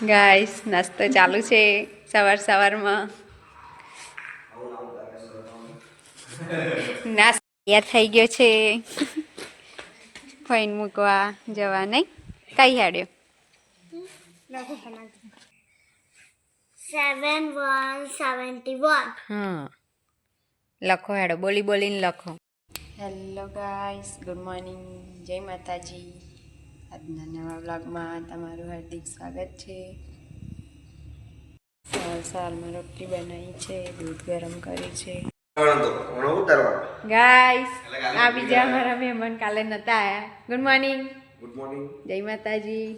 Guys નાસ્તો ચાલુ છે સવારમાં નાસ્તો તૈયાર થઈ ગયો છે ફોઈન મૂકવા જવા નહીં કઈ હાડ્યો 7171 હા લખો હેડો બોલીને લખો. હેલો ગાઈસ, ગુડ મોર્નિંગ, જય માતાજી. આજના નવા વ્લોગમાં તમારું હાર્દિક સ્વાગત છે. સવારમાં રોટલી બનાવી છે, દૂધ ગરમ કરી છે. ગાઈસ આ બીજા અમારા મહેમાન કાલે નતા આયા. Good morning. ગુડ મોર્નિંગ, જય માતાજી.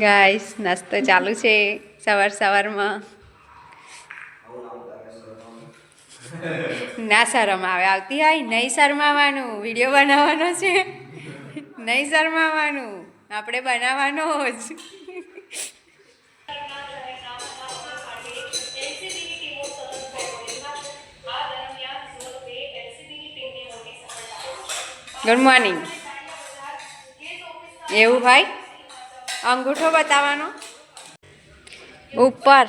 ગાઈસ નાસ્તો ચાલુ છે સવારમાં. ના શરમ આવે, આવતી હોય નહીં શરમાવાનું, વિડીયો બનાવવાનો છે, નહીં શરમાવાનું, આપણે બનાવવાનો જ. Good morning. એવું ભાઈ અંગૂઠો બતાવવાનો ઉપર.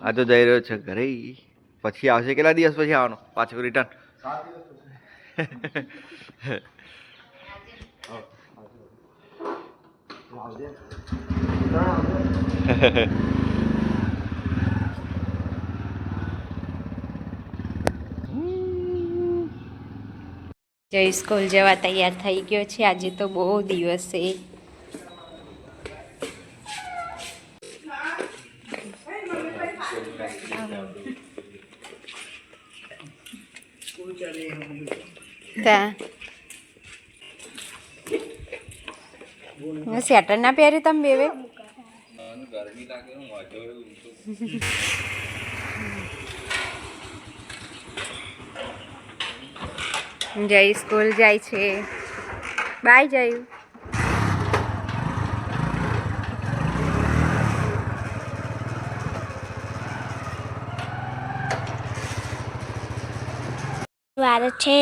આ તો જઈ રહ્યો છે ઘરે. પછી આવશે, કેટલા દિવસ પછી આવવાનો પાછું રિટર્ન? જય સ્કૂલ જવા તૈયાર થઈ ગયો છે. આજે તો બહુ દિવસ છે. સ્વેટર ના પહેર્યું તમે બેવે? જય સ્કૂલ જાય છે. બાય જયું. વાર છે.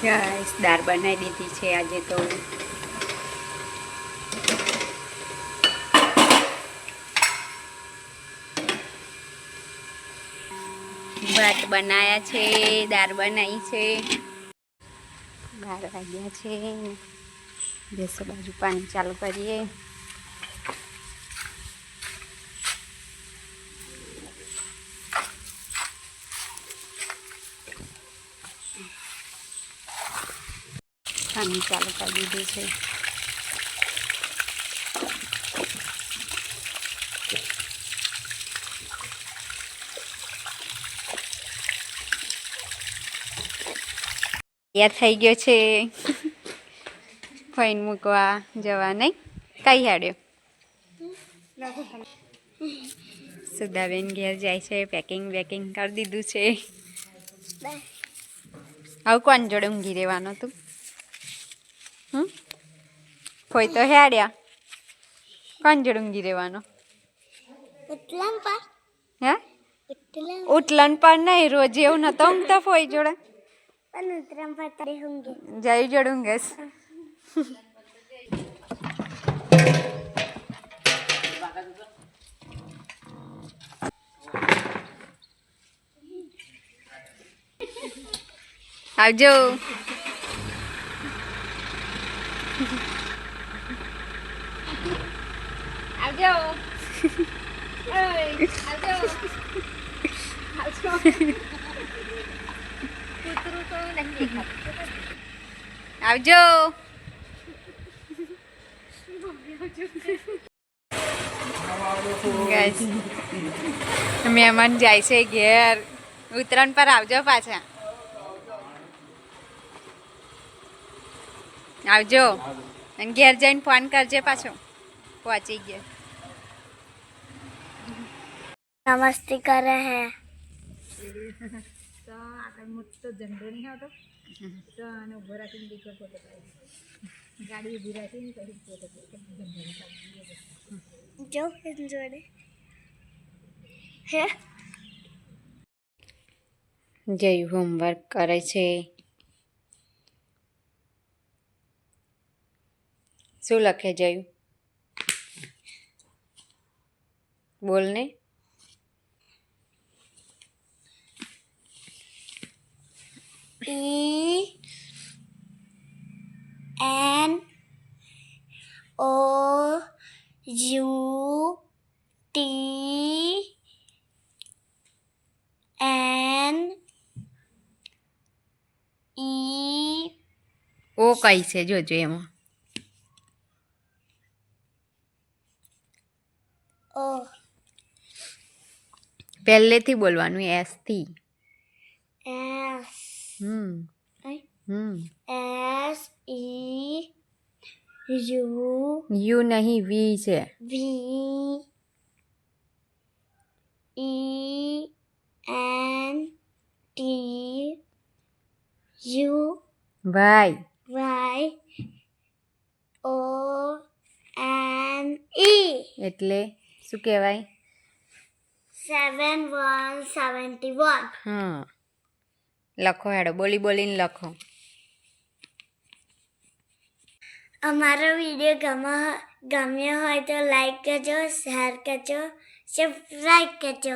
ગાઈસ દાળ બનાવી દીધી છે આજે તો. ભાત બનાયા છે, દાળ બનાવી છે. 12 વાગ્યા છે. બેસો બાજુ પાણી ચાલુ કરીએ. પાણી ચાલુ કરી દીધું છે. તૈયાર થઈ ગયો છે ફોઈન મૂકવા જવા નહીં કઈ હાડ્યો. સુધાબેન ઘેર જાય છે. પેકિંગ કરી દીધું છે. હવે કોણ જોડે ઊંઘી રહેવાનો તું? ફોઈ તો હેડ્યા. કોણ જોડે ઊંઘી રહેવાનો? હે ઉટલન પર નહીં, રોજ એવું નતો ઊંઘતા ફોઈ જોડે? જય જોડે ઊંઘેસ. આવજો. આવજો. આવજો. ગાઈસ મહેમાન જાય છે ઘેર. ઉત્તરાયણ પર આવજો પાછા. આવજો અને ઘેર જઈને ફોન કરજે પાછો પહોંચી ગયા. મસ્તી કરે હે. તો આગળ મોટો ઝંડો નહીં આવતો તો આને ઉભો રાખીને દીકરો ફોટો પાડી ગાડી ઊભી રાખીને પછી ફોટો પાડી જો જોડે હે જય હોમવર્ક કરે છે. શું લખે જયું? બોલ ને. ENOUTE ઓ કઈ છે જોજો એમાં. O પહેલેથી બોલવાનું એસ થી. S hmm hmm SEU you નહીં વી છે. V ENTU વાય YONE એટલે શું કહેવાય? 7171. હા લખો હેડો, બોલી બોલીને લખો. અમારો વિડીયો ગમ્યો હોય તો લાઈક કરજો, શેર કરજો, સબસ્ક્રાઈબ કરજો.